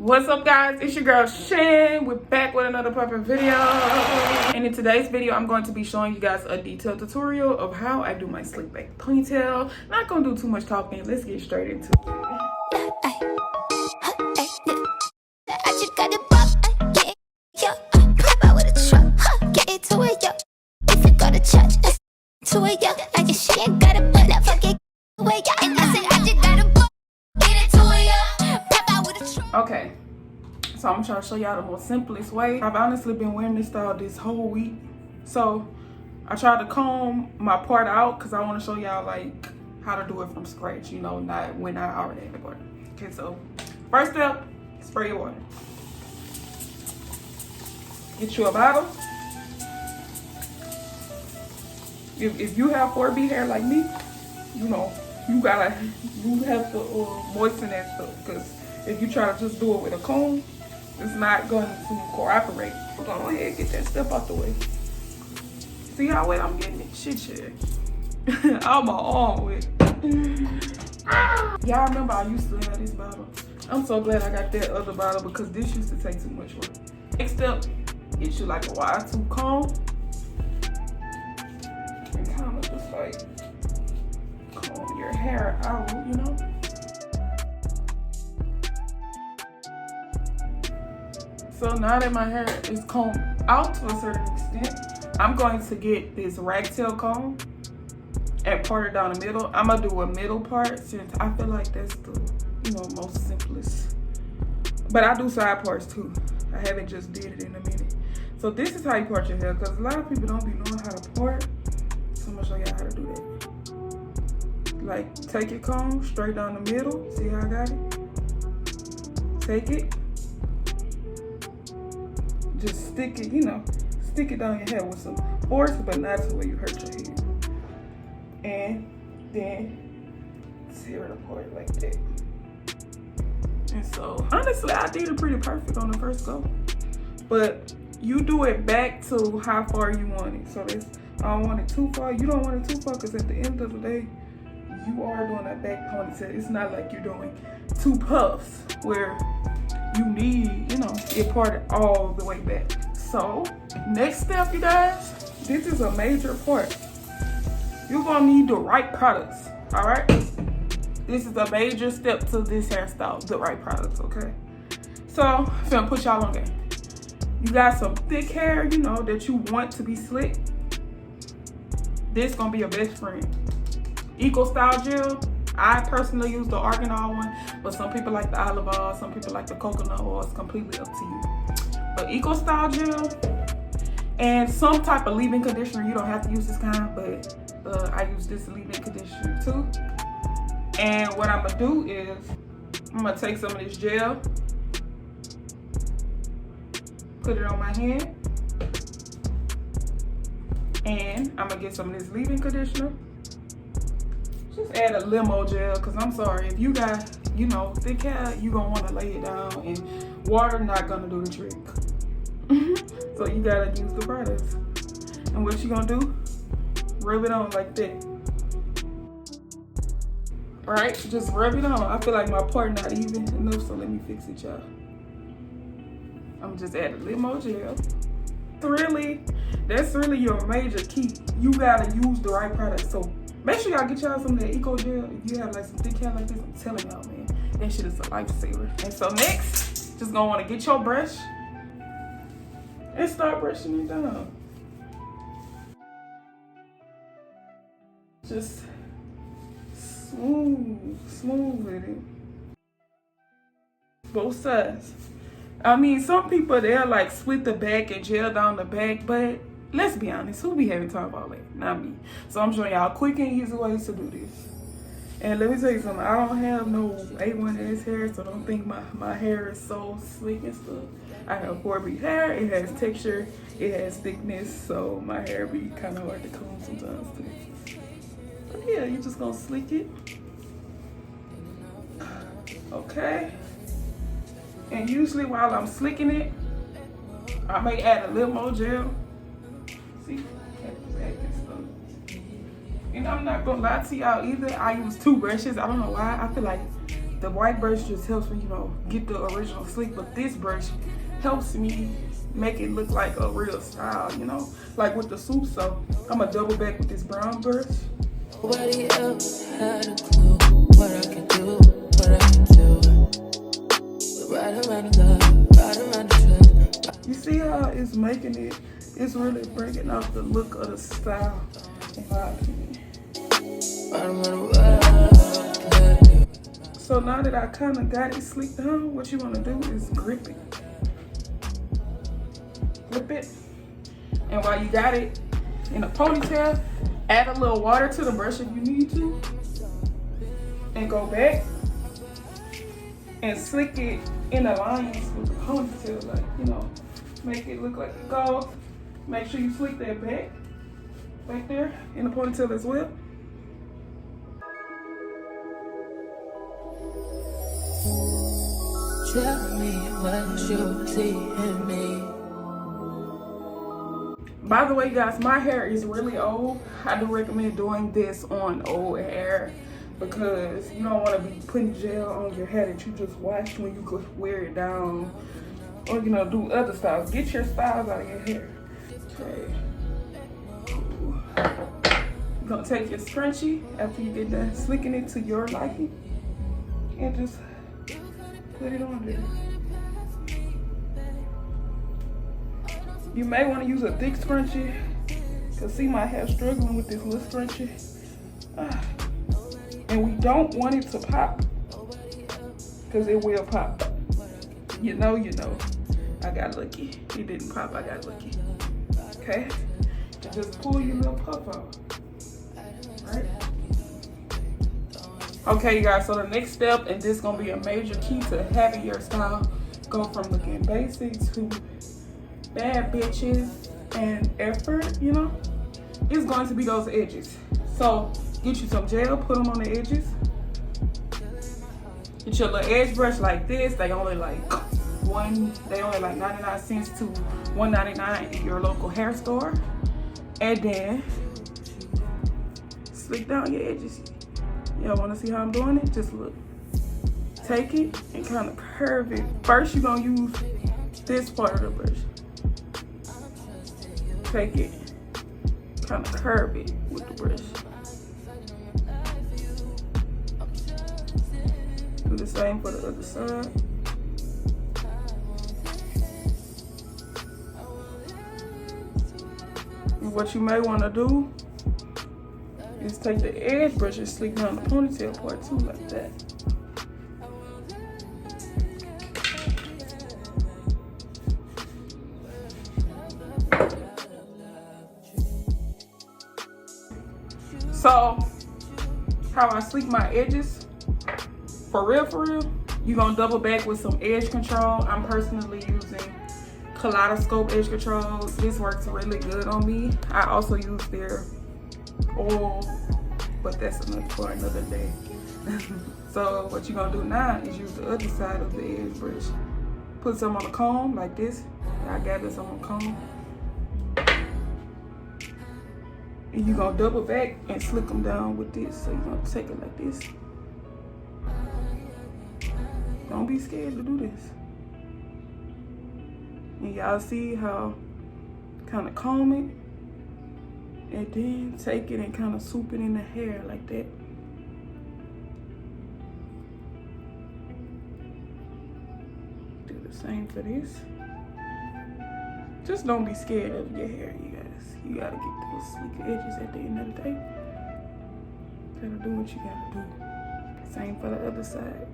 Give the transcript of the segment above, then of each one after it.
What's up, guys? It's your girl Shan. We're back with another perfect video, and in today's video I'm going to be showing you guys a detailed tutorial of how I do my slick back ponytail. Not gonna do too much talking. Let's get straight into it. Okay, so I'm trying to show y'all the most simplest way. I've honestly been wearing this style this whole week, so I tried to comb my part out because I want to show y'all like how to do it from scratch, you know, not when I already had the water. Okay, so first step, spray your water. Get you a bottle. If you have 4B hair like me, you know, you have to moisten that stuff, because if you try to just do it with a comb, it's not going to cooperate. So go ahead and get that stuff out the way. See how wet I'm getting it? Shit. All my arm wet. Y'all remember I used to have this bottle. I'm so glad I got that other bottle because this used to take too much work. Next step, get you like a wide tooth comb. And kind of just like comb your hair out, you know? So now that my hair is combed out to a certain extent, I'm going to get this ragtail comb and part it down the middle. I'm gonna do a middle part since I feel like that's the, you know, most simplest. But I do side parts too. I haven't just did it in a minute. So this is how you part your hair, because a lot of people don't be knowing how to part. So I'm gonna show y'all how to do that. Like, take your comb straight down the middle. See how I got it? Take it. Just stick it, you know, stick it down your head with some force, but not to where you hurt your head. And then tear it apart like that. And so, honestly, I did it pretty perfect on the first go. But you do it back to how far you want it. So this, I don't want it too far. You don't want it too far, because at the end of the day, you are doing that back ponytail. It's not like you're doing two puffs where you need, you know, it parted all the way back. So next step, you guys, this is a major part. You're gonna need the right products, all right? This is a major step to this hairstyle, the right products, okay? So I'm gonna put y'all on game. You got some thick hair, you know, that you want to be slick. This gonna be your best friend. Eco Style Gel. I personally use the arganol one, but some people like the olive oil, some people like the coconut oil. It's completely up to you. But Eco Style Gel and some type of leave-in conditioner. You don't have to use this kind, but I use this leave-in conditioner too. And what I'm gonna do is I'm gonna take some of this gel, put it on my hand, and I'm gonna get some of this leave-in conditioner. Just add a limo gel, because I'm sorry, if you got, you know, thick hair, you're going to want to lay it down, and water not going to do the trick. So you got to use the products. And what you going to do? Rub it on like that. Alright, just rub it on. I feel like my part not even enough, so let me fix it, y'all. I'm just add a limo gel. That's really your major key. You got to use the right product. So make sure y'all get y'all some of that Eco Gel. If you have like some thick hair like this, I'm telling y'all, man, that shit is a lifesaver. And so next, just gonna wanna get your brush and start brushing it down. Just smooth with it. Both sides. I mean, some people, they'll like split the back and gel down the back, but let's be honest, who be having time about that? Not me. So I'm showing y'all quick and easy ways to do this. And let me tell you something, I don't have no A1S hair, so don't think my hair is so slick and stuff. I have 4B hair, it has texture, it has thickness, so my hair be kind of hard to comb sometimes too. But yeah, you just gonna slick it. Okay. And usually while I'm slicking it, I may add a little more gel. See? And I'm not gonna lie to y'all either. I use two brushes. I don't know why. I feel like The white brush just helps me, you know, get the original slick, but this brush helps me make it look like a real style, you know, like with the swoop. So I'm gonna double back with this brown brush. Nobody else had a clue what I could do, what I could do. Right around the love, right around the trust. You see how it's making it? It's really bringing out the look of the style, in my opinion. So now that I kind of got it slicked down, what you want to do is grip it. Grip it. And while you got it in a ponytail, add a little water to the brush if you need to. And go back and slick it in alliance with the ponytail. Like, you know, make it look like a gold. Make sure you slick that back there in the ponytail as well. Tell me what you see in me. By the way, guys, my hair is really old. I do recommend doing this on old hair because you don't want to be putting gel on your hair that you just washed when you could wear it down or, you know, do other styles. Get your styles out of your hair. Okay. Cool. You're going to take your scrunchie after you get done slicking it to your liking and just put it on there. You may want to use a thick scrunchie, because see my hair struggling with this little scrunchie. And we don't want it to pop, because it will pop. You know. I got lucky. It didn't pop, I got lucky. Okay? And just pull your little puff out. Right? Okay, you guys, so the next step, and this is going to be a major key to having your style go from looking basic to bad bitches and effort, you know, is going to be those edges. So get you some gel, put them on the edges. Get your little edge brush like this. They only like 99 cents to $1.99 in your local hair store. And then slick down your edges. Y'all want to see how I'm doing it? Just look. Take it and kind of curve it. First, you're going to use this part of the brush. Take it, kind of curve it with the brush. Do the same for the other side. And what you may want to do is take the edge brush and slick down the ponytail part too, like that. So, how I sleek my edges, for real, you're gonna double back with some edge control. I'm personally using Kaleidoscope edge control. This works really good on me. I also use their oil, but that's enough for another day. So what you're gonna do now is use the other side of the edge brush. Put some on a comb like this. I gather some on a comb. And you're gonna double back and slick them down with this. So you're gonna take it like this. Don't be scared to do this. And y'all see how kind of comb it. And then take it and kind of swoop it in the hair like that. Do the same for this. Just don't be scared of your hair, you guys. You gotta get those sleek edges at the end of the day. Gotta do what you gotta do. Same for the other side.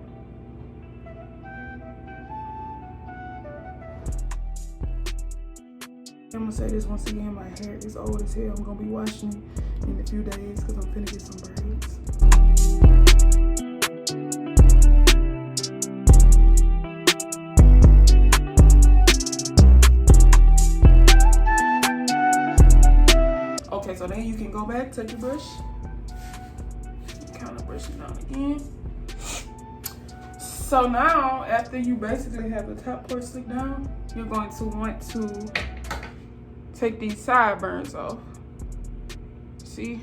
I'm gonna say this once again, my hair is old as hell. I'm gonna be washing it in a few days because I'm finna get some braids. Okay, so then you can go back, take your brush, kind of brush it down again. So now, after you basically have the top part slicked down, you're going to want to take these sideburns off. See?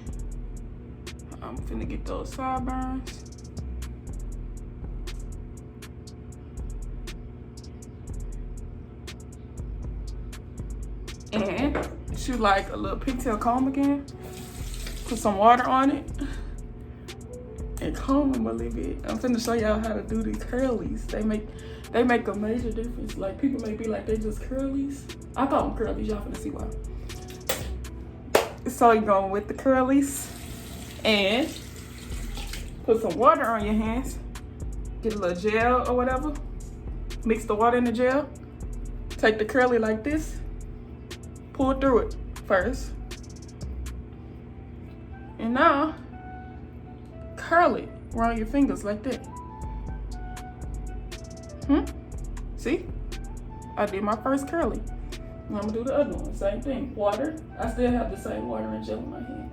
I'm finna get those sideburns. get you like a little pigtail comb again. Put some water on it. And comb them a little bit. I'm finna show y'all how to do these curlies. They make a major difference. Like, people may be like, they just curlies. I call them curlies. Y'all finna see why. So you're going with the curlies and put some water on your hands. Get a little gel or whatever. Mix the water in the gel. Take the curly like this. Pull through it first. And now, curl it around your fingers like that. See? I did my first curly. And I'm gonna do the other one, same thing. Water. I still have the same water and gel in my hand.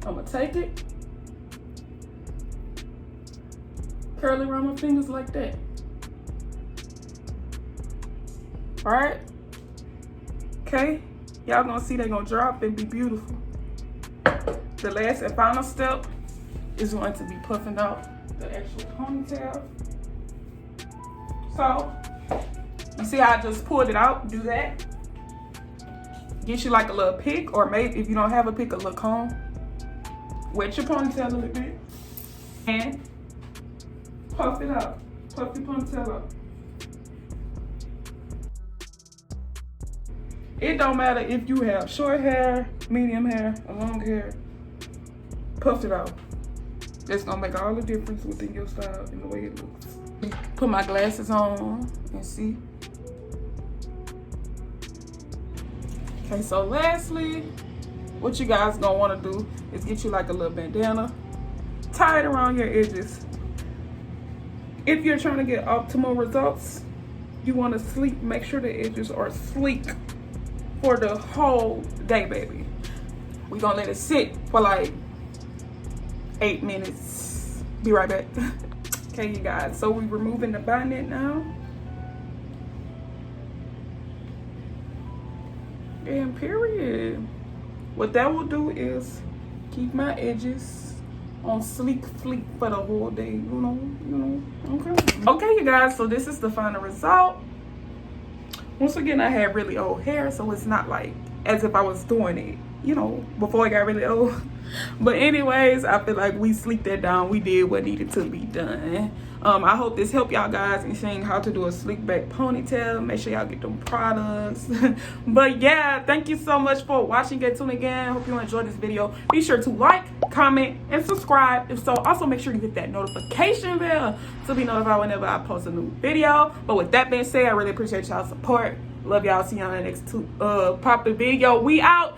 I'm gonna take it, curl it around my fingers like that. All right? Okay? Y'all gonna see they gonna drop and be beautiful. The last and final step is going to be puffing out the actual ponytail. So, you see how I just pulled it out? Do that. Get you like a little pick, or maybe if you don't have a pick, a little comb. Wet your ponytail a little bit. And puff it out. Puff your ponytail out. It don't matter if you have short hair, medium hair, or long hair. Puff it out. That's gonna make all the difference within your style and the way it looks. Put my glasses on and see. Okay, so lastly, what you guys gonna wanna do is get you like a little bandana, tie it around your edges. If you're trying to get optimal results, you wanna make sure the edges are sleek for the whole day, baby. We're gonna let it sit for like 8 minutes. Be right back. Okay, you guys, so we're removing the bonnet now. And period. What that will do is keep my edges on sleek fleek for the whole day, you know, okay. Okay, you guys, so this is the final result. Once again, I had really old hair, so it's not like as if I was doing it, you know, before I got really old. But anyways, I feel like we sleeked that down. We did what needed to be done. I hope this helped y'all guys in seeing how to do a slick back ponytail. Make sure y'all get them products. But yeah, thank you so much for watching. Get tuned again. Hope you enjoyed this video. Be sure to like, comment, and subscribe. If so, also make sure you hit that notification bell to be notified whenever I post a new video. But with that being said, I really appreciate y'all's support. Love y'all. See y'all in the next popular video. We out.